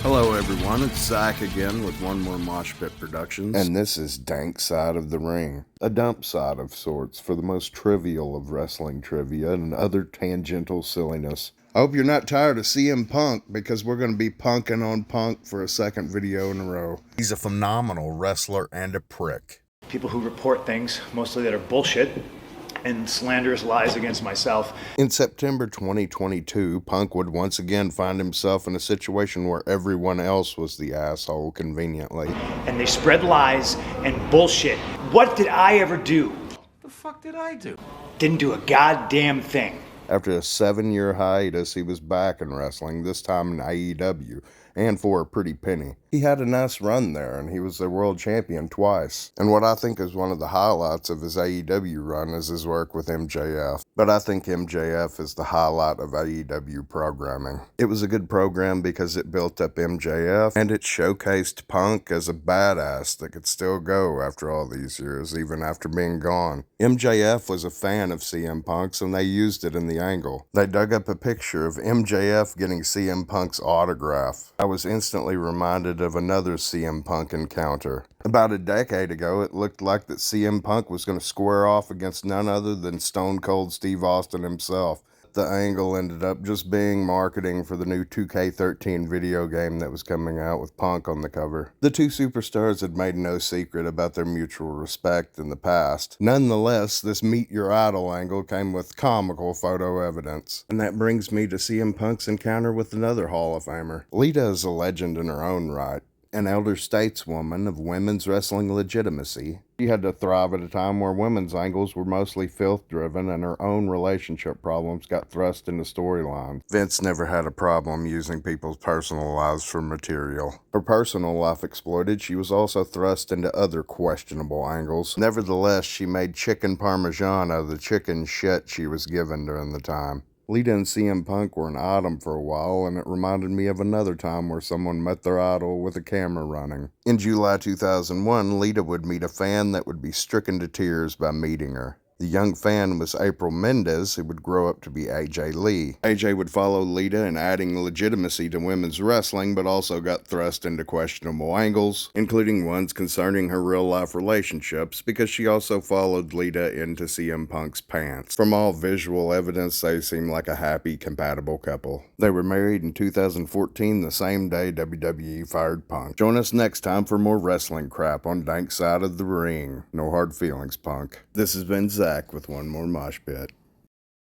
Hello everyone, it's Zach again with one more Mosh Pit Productions. And this is DANK Side of the Ring. A dump side of sorts for the most trivial of wrestling trivia and other tangential silliness. I hope you're not tired of CM Punk, because we're going to be punking on Punk for a second video in a row. He's a phenomenal wrestler and a prick. People who report things, mostly that are bullshit, and slanderous lies against myself. In September 2022, Punk would once again find himself in a situation where everyone else was the asshole, conveniently. And they spread lies and bullshit. What did I ever do? The fuck did I do? Didn't do a goddamn thing. After a 7-year hiatus, he was back in wrestling, this time in AEW, and for a pretty penny. He had a nice run there, and he was the world champion twice. And what I think is one of the highlights of his AEW run is his work with MJF. But I think MJF is the highlight of AEW programming. It was a good program because it built up MJF, and it showcased Punk as a badass that could still go after all these years, even after being gone. MJF was a fan of CM Punk's, and they used it in the angle. They dug up a picture of MJF getting CM Punk's autograph. I was instantly reminded of another CM Punk encounter. About a decade ago, it looked like that CM Punk was going to square off against none other than Stone Cold Steve Austin himself. The angle ended up just being marketing for the new 2K13 video game that was coming out with Punk on the cover. The two superstars had made no secret about their mutual respect in the past. Nonetheless, this meet your idol angle came with comical photo evidence. And that brings me to CM Punk's encounter with another Hall of Famer. Lita is a legend in her own right. An elder stateswoman of women's wrestling legitimacy. She had to thrive at a time where women's angles were mostly filth-driven and her own relationship problems got thrust into storylines. Vince never had a problem using people's personal lives for material. Her personal life exploited, she was also thrust into other questionable angles. Nevertheless, she made chicken parmesan out of the chicken shit she was given during the time. Lita and CM Punk were an item for a while, and it reminded me of another time where someone met their idol with a camera running. In July 2001, Lita would meet a fan that would be stricken to tears by meeting her. The young fan was April Mendez, who would grow up to be AJ Lee. AJ would follow Lita in adding legitimacy to women's wrestling, but also got thrust into questionable angles, including ones concerning her real-life relationships, because she also followed Lita into CM Punk's pants. From all visual evidence, they seemed like a happy, compatible couple. They were married in 2014, the same day WWE fired Punk. Join us next time for more wrestling crap on Dank Side of the Ring. No hard feelings, Punk. This has been Zach with one more Mosh Pit.